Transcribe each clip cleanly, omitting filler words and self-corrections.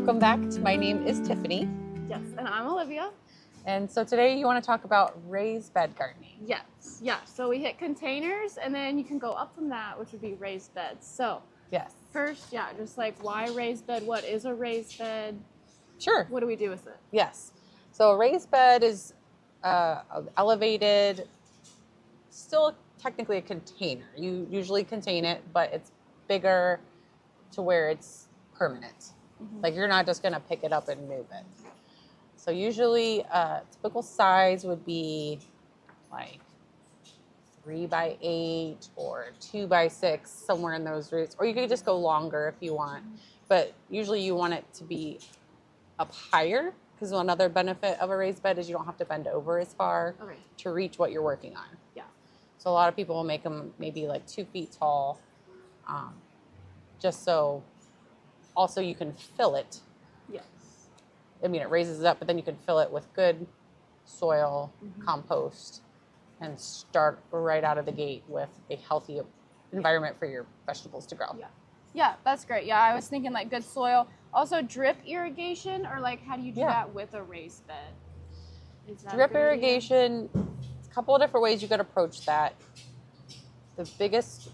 Welcome back. My name is Tiffany. Yes, and I'm Olivia. And so today you want to talk about raised bed gardening. Yes, yeah. So we hit containers and then you can go up from that, which would be raised beds. So Yes. first, yeah, just like why raised bed? What is a raised bed? Sure. What do we do with it? Yes. So a raised bed is elevated, still technically a container. You usually contain it, but it's bigger to where it's permanent. Like you're not just going to pick it up and move it. So usually typical size would be like 3x8 or 2x6, somewhere in those routes. Or you could just go longer if you want. But usually you want it to be up higher, because another benefit of a raised bed is you don't have to bend over as far to reach what you're working on. Yeah. So a lot of people will make them maybe like 2 feet tall, just so also you can fill it. Yes. I mean, it raises it up, but then you can fill it with good soil, compost, and start right out of the gate with a healthy environment for your vegetables to grow. Yeah. Yeah, that's great. Yeah, I was thinking like good soil. Also drip irrigation, or like how do you do that with a raised bed? Is that drip irrigation, a couple of different ways you could approach that. The biggest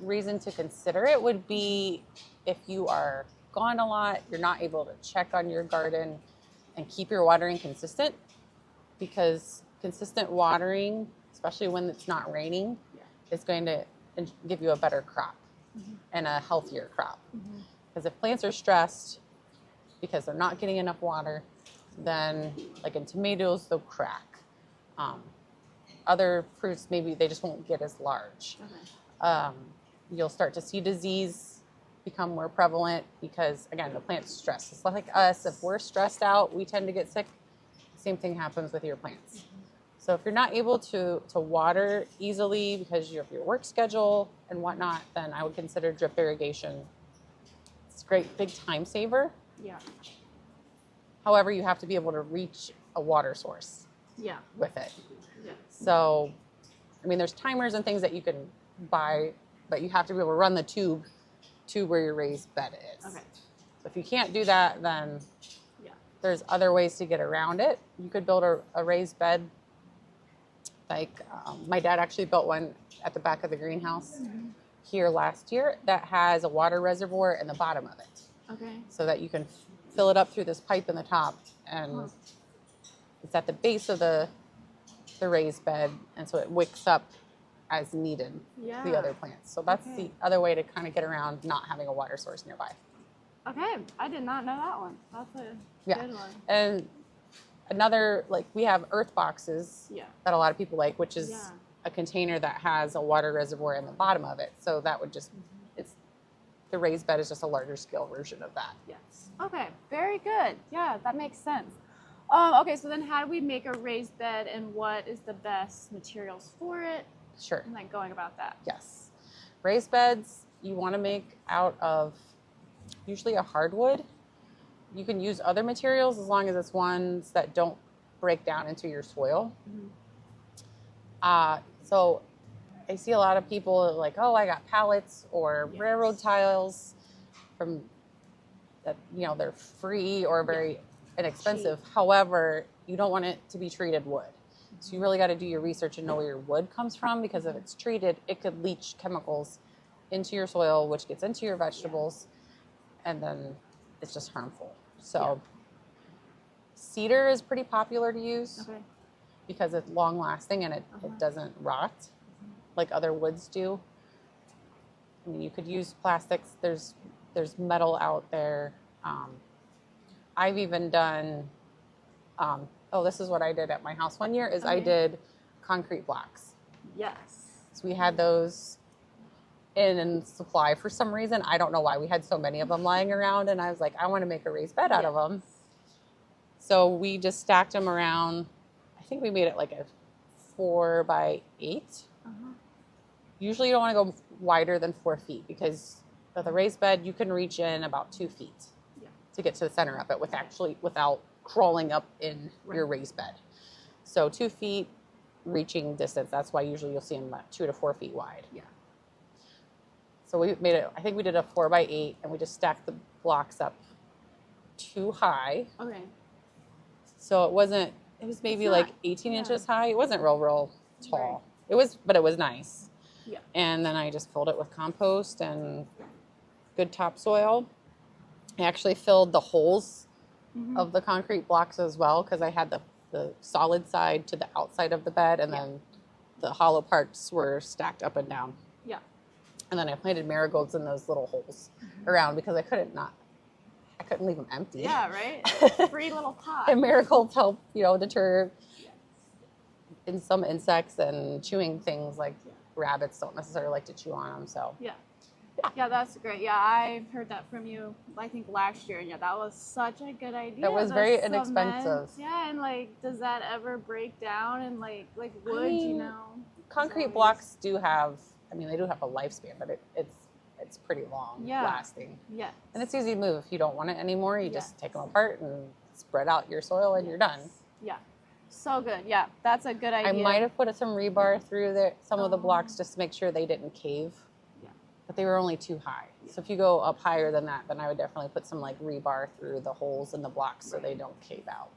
reason to consider it would be if you are gone a lot, you're not able to check on your garden and keep your watering consistent, because consistent watering, especially when it's not raining, is going to give you a better crop and a healthier crop. Because if plants are stressed because they're not getting enough water, then like in tomatoes, they'll crack. Other fruits, maybe they just won't get as large. You'll start to see disease become more prevalent because, again, the plant's stressed. It's like us. If we're stressed out, we tend to get sick. Same thing happens with your plants. So if you're not able to water easily because you have your work schedule and whatnot, then I would consider drip irrigation. It's a great big time saver. Yeah. However, you have to be able to reach a water source with it. Yeah. So, I mean, there's timers and things that you can buy, but you have to be able to run the tube to where your raised bed is. So if you can't do that, then there's other ways to get around it. You could build a raised bed. Like my dad actually built one at the back of the greenhouse here last year that has a water reservoir in the bottom of it. So that you can fill it up through this pipe in the top, and it's at the base of the raised bed, and so it wicks up as needed the other plants. So that's the other way to kind of get around not having a water source nearby. Okay, I did not know that one. That's a good one. And another, like we have earth boxes that a lot of people like, which is a container that has a water reservoir in the bottom of it. So that would just, the raised bed is just a larger scale version of that. Yes. Okay, very good. Yeah, that makes sense. Okay, so then how do we make a raised bed, and what is the best materials for it? Sure. And like going about that. Yes. Raised beds you want to make out of usually a hardwood. You can use other materials as long as it's ones that don't break down into your soil. So I see a lot of people like, oh, I got pallets or railroad tiles from that, you know, they're free or very inexpensive. However, you don't want it to be treated wood. So you really got to do your research and know where your wood comes from, because if it's treated, it could leach chemicals into your soil, which gets into your vegetables, and then it's just harmful. So cedar is pretty popular to use because it's long lasting and it doesn't rot like other woods do. I mean, you could use plastics. There's metal out there. I've even done, this is what I did at my house one year, is I did concrete blocks. Yes. So we had those in supply for some reason. I don't know why. We had so many of them lying around, and I was like, I want to make a raised bed out of them. So we just stacked them around. I think we made it like a 4x8. Usually you don't want to go wider than 4 feet, because with a raised bed, you can reach in about 2 feet to get to the center of it without crawling up in your raised bed. So 2 feet reaching distance. That's why usually you'll see them about 2 to 4 feet wide. So we made it, I think we did a 4x8, and we just stacked the blocks up too high. Okay. So it wasn't, it was maybe It's like not- 18 yeah. inches high. It wasn't real tall. Right. But it was nice. Yeah. And then I just filled it with compost and good topsoil. I actually filled the holes of the concrete blocks as well, because I had the solid side to the outside of the bed, and then the hollow parts were stacked up and down. Yeah. And then I planted marigolds in those little holes around, because I couldn't leave them empty. Yeah, right? Free little pot. And marigolds help, deter in some insects and chewing things, like rabbits don't necessarily like to chew on them. So Yeah, that's great. Yeah, I've heard that from you, I think last year. And yeah, that was such a good idea. It was The very cement. inexpensive. Yeah, and like, does that ever break down? And like wood, I mean, concrete blocks do have, they do have a lifespan, but it's pretty long lasting. Yeah. And it's easy to move. If you don't want it anymore, you just take them apart and spread out your soil, and you're done. Yeah. So good. Yeah, that's a good idea. I might have put some rebar through some of the blocks just to make sure they didn't cave. Yeah. But they were only too high. So if you go up higher than that, then I would definitely put some like rebar through the holes in the blocks so they don't cave out.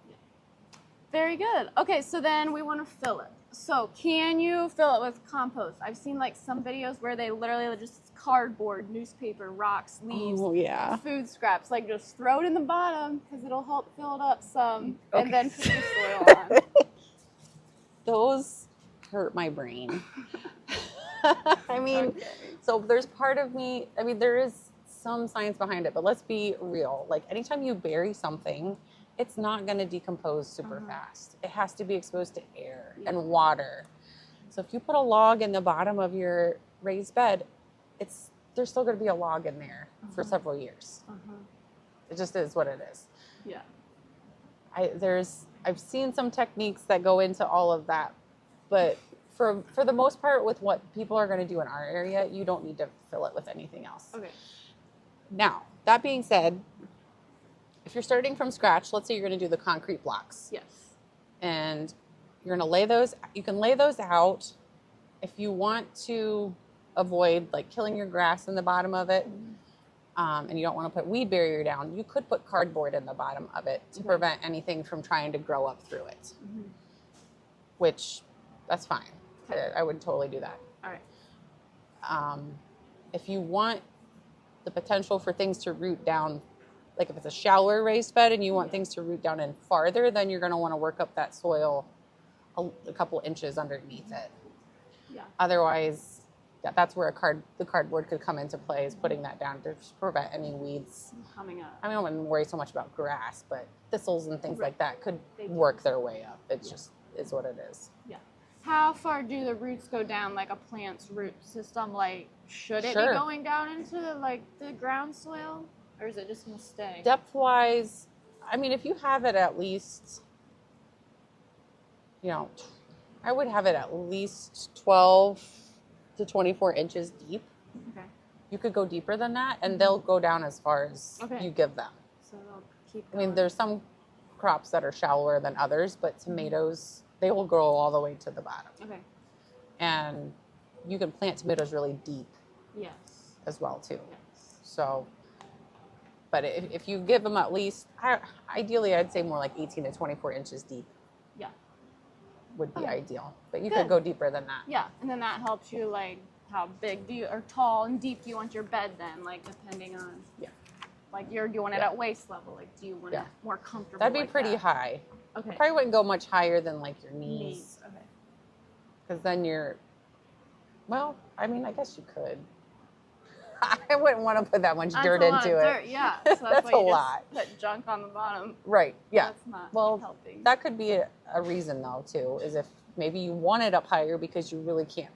Very good. Okay, so then we want to fill it. So can you fill it with compost? I've seen like some videos where they literally just cardboard, newspaper, rocks, leaves, food scraps, like just throw it in the bottom because it'll help fill it up some, and then put your soil on. Those hurt my brain. So there's part of me, there is some science behind it, but let's be real. Like anytime you bury something, it's not going to decompose super fast. It has to be exposed to air and water. So if you put a log in the bottom of your raised bed, there's still going to be a log in there for several years. It just is what it is. Yeah. I've seen some techniques that go into all of that, but for the most part, with what people are going to do in our area, you don't need to fill it with anything else. Okay. Now, that being said, if you're starting from scratch, let's say you're going to do the concrete blocks. Yes. And you're going to lay those, you can lay those out. If you want to avoid like killing your grass in the bottom of it, and you don't want to put weed barrier down, you could put cardboard in the bottom of it to prevent anything from trying to grow up through it, which that's fine. I would totally do that. All right. If you want the potential for things to root down, like if it's a shallower raised bed and you want things to root down in farther, then you're going to want to work up that soil a couple inches underneath it. Yeah. Otherwise, that's where the cardboard could come into play, is putting that down to prevent any weeds Coming up. I wouldn't worry so much about grass, but thistles and things like that could work their way up. It's just is what it is. Yeah. How far do the roots go down, like a plant's root system? Like, should it be going down into the ground soil, or is it just gonna stay? Depth-wise, if you have it at least, I would have it at least 12 to 24 inches deep. Okay. You could go deeper than that, and they'll go down as far as you give them. So they'll keep going. There's some crops that are shallower than others, but tomatoes, they will grow all the way to the bottom. Okay. And you can plant tomatoes really deep. Yes. As well too. Yes. So, but if you give them at least, ideally I'd say more like 18 to 24 inches deep. Yeah. Would be ideal, but you could go deeper than that. Yeah, and then that helps you, like, how big or tall and deep do you want your bed then, like, depending on, like, you're doing it at waist level, like, do you want it more comfortable? That'd be pretty high. Okay. Probably wouldn't go much higher than like your knees. Okay. Because then I guess you could. I wouldn't want to put that much dirt into it. Yeah, so that's why a you lot. Just put junk on the bottom. Right, yeah. That's not helping. That could be a reason though too, is if maybe you want it up higher because you really can't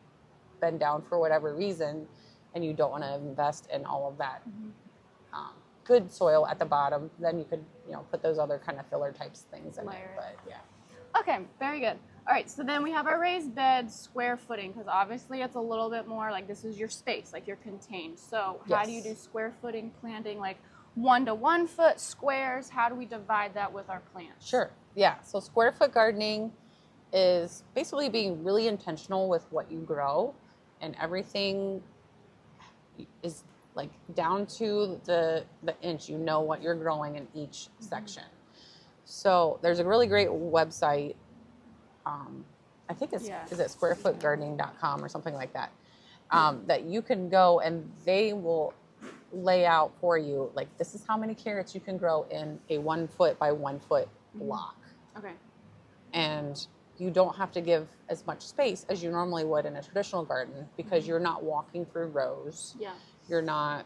bend down for whatever reason, and you don't want to invest in all of that good soil at the bottom, then you could put those other kind of filler types things in there. But yeah. Okay, very good. All right, so then we have our raised bed square footing, because obviously it's a little bit more like this is your space, like you're contained. So how do you do square footing planting, like 1 to 1 foot squares? How do we divide that with our plants? Sure. Yeah. So square foot gardening is basically being really intentional with what you grow, and everything is like down to the inch, you know what you're growing in each section. So there's a really great website. I think is it squarefootgardening.com or something like that, that you can go and they will lay out for you, like, this is how many carrots you can grow in a 1 foot by 1 foot block. Okay. And you don't have to give as much space as you normally would in a traditional garden because you're not walking through rows. Yeah. You're not,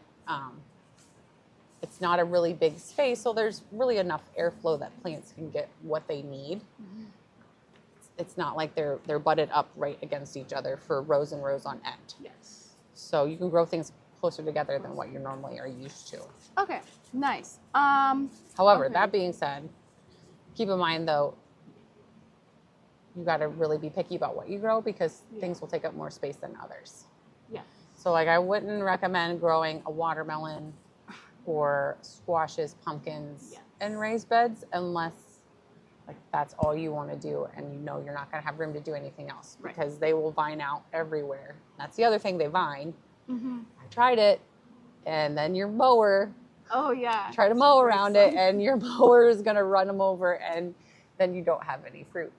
it's not a really big space, so there's really enough airflow that plants can get what they need. It's not like they're butted up right against each other for rows and rows on end. Yes. So you can grow things closer together than what you normally are used to. Okay, nice. However, that being said, keep in mind though, you got to really be picky about what you grow because things will take up more space than others. Yeah. So like I wouldn't recommend growing a watermelon or squashes, pumpkins in raised beds unless like that's all you want to do and you know you're not going to have room to do anything else because they will vine out everywhere. That's the other thing, they vine. I tried it, and then your mower. Oh yeah. Try to mow around it, and your mower is going to run them over, and then you don't have any fruit.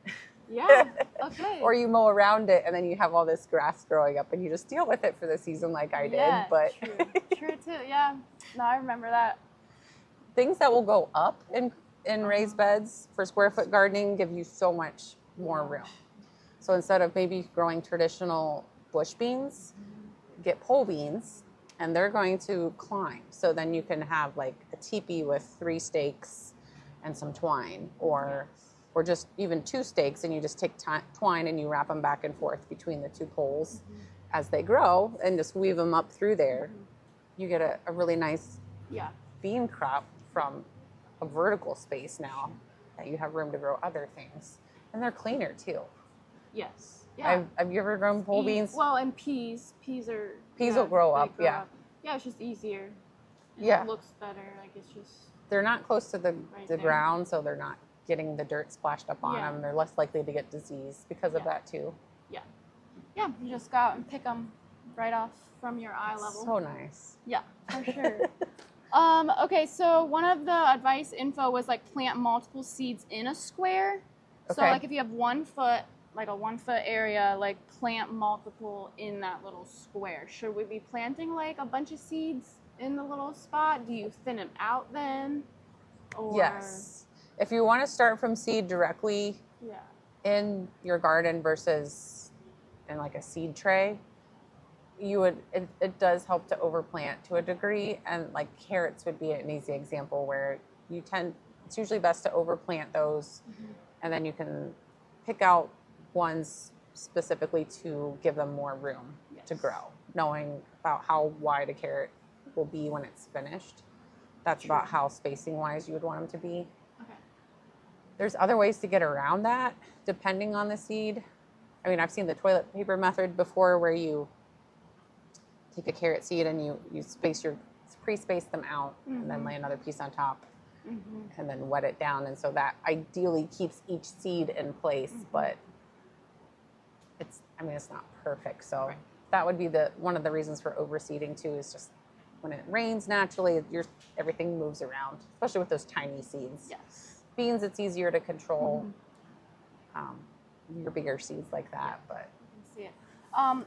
Yeah. Okay. Or you mow around it, and then you have all this grass growing up, and you just deal with it for the season, like I did. But true too. Yeah. No, I remember that. Things that will go up in raised beds for square foot gardening give you so much more room. So instead of maybe growing traditional bush beans, get pole beans, and they're going to climb. So then you can have like a teepee with 3 stakes and some twine, or just even 2 stakes, and you just take twine and you wrap them back and forth between the 2 poles as they grow and just weave them up through there. You get a really nice bean crop from a vertical space now that you have room to grow other things. And they're cleaner too. Yes. Yeah. Have you ever grown pole beans? Well, and peas. Peas will grow up, Yeah, it's just easier. And it looks better. Like it's just... They're not close to the ground, so they're not getting the dirt splashed up on them. They're less likely to get disease because of that too. Yeah. Yeah, you just go out and pick them right off from your eye level. So nice. Yeah, for sure. Okay, so one of the advice info was like plant multiple seeds in a square. So like if you have 1 foot, like a 1 foot area, like plant multiple in that little square. Should we be planting like a bunch of seeds in the little spot? Do you thin them out then? Or... Yes. If you want to start from seed directly in your garden versus in like a seed tray, it does help to overplant to a degree, and like carrots would be an easy example where it's usually best to overplant those, and then you can pick out ones specifically to give them more room to grow, knowing about how wide a carrot will be when it's finished. That's about how spacing wise you would want them to be. There's other ways to get around that depending on the seed. I mean, I've seen the toilet paper method before where you take a carrot seed and you pre-space them out and then lay another piece on top and then wet it down. And so that ideally keeps each seed in place, but it's not perfect. So that would be one of the reasons for overseeding too, is just when it rains naturally, everything moves around, especially with those tiny seeds. Yes. Beans, it's easier to control. Your bigger seeds like that, but you can see it.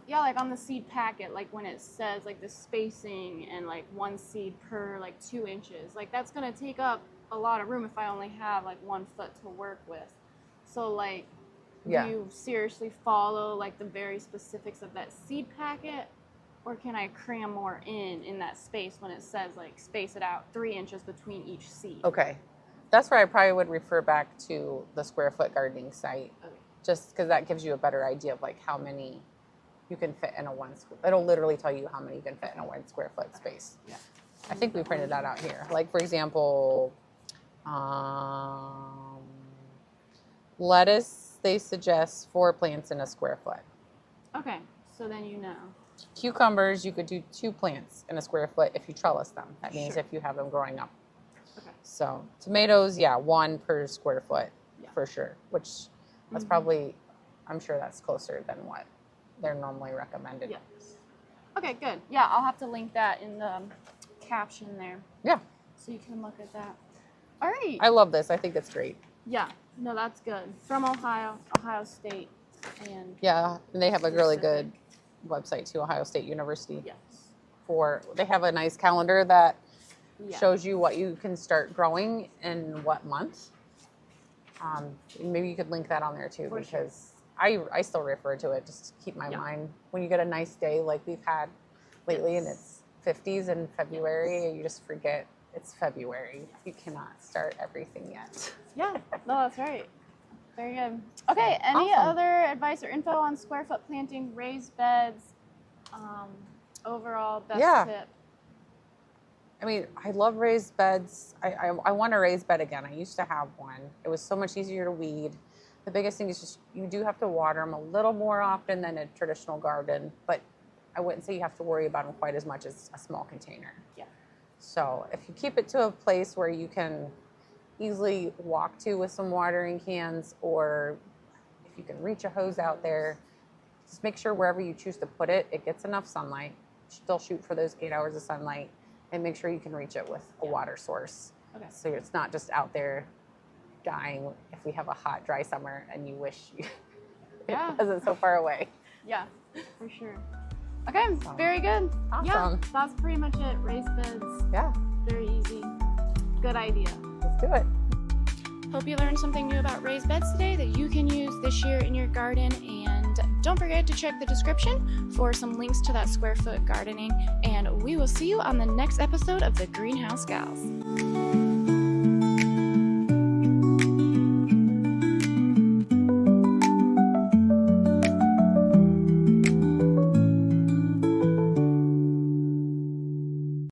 Yeah, like on the seed packet, like when it says like the spacing and like 1 seed per like 2 inches, like that's gonna take up a lot of room if I only have like 1 foot to work with. So like, do you seriously follow like the very specifics of that seed packet, or can I cram more in that space when it says like space it out 3 inches between each seed? Okay. That's where I probably would refer back to the square foot gardening site, just because that gives you a better idea of like how many you can fit in a it'll literally tell you how many you can fit in a 1 square foot space. Yeah. I think we printed that out here. Like for example, lettuce, they suggest 4 plants in a square foot. Okay, so then you know. Cucumbers, you could do 2 plants in a square foot if you trellis them. That means if you have them growing up. Okay. So tomatoes, 1 per square foot for sure, which that's probably, I'm sure that's closer than what they're normally recommended. Yes. Okay, good. Yeah, I'll have to link that in the caption there. Yeah. So you can look at that. All right. I love this. I think it's great. Yeah. No, that's good. From Ohio State. And yeah, and they have a really good website too, Ohio State University. Yes. They have a nice calendar that Yeah. shows you what you can start growing in what month. Maybe you could link that on there too, For because I still refer to it just to keep my mind. When you get a nice day like we've had lately and it's 50s in February, you just forget it's February. You cannot start everything yet. Yeah, no, that's right. Very good. Okay, any Awesome. other advice or info on square foot planting, raised beds, overall best tip? I mean, I love raised beds. I want a raised bed again. I used to have one. It was so much easier to weed. The biggest thing is just you do have to water them a little more often than a traditional garden, but I wouldn't say you have to worry about them quite as much as a small container. Yeah. So if you keep it to a place where you can easily walk to with some watering cans, or if you can reach a hose out there, just make sure wherever you choose to put it, it gets enough sunlight. Still shoot for those 8 hours of sunlight, and make sure you can reach it with a water source. Okay. So it's not just out there dying if we have a hot, dry summer and you wish it wasn't so far away. Yeah, for sure. Okay, very good. Awesome. Yeah, that's pretty much it. Raised beds. Yeah. Very easy. Good idea. Let's do it. Hope you learned something new about raised beds today that you can use this year in your garden. And don't forget to check the description for some links to that square foot gardening. And we will see you on the next episode of the Greenhouse Gals.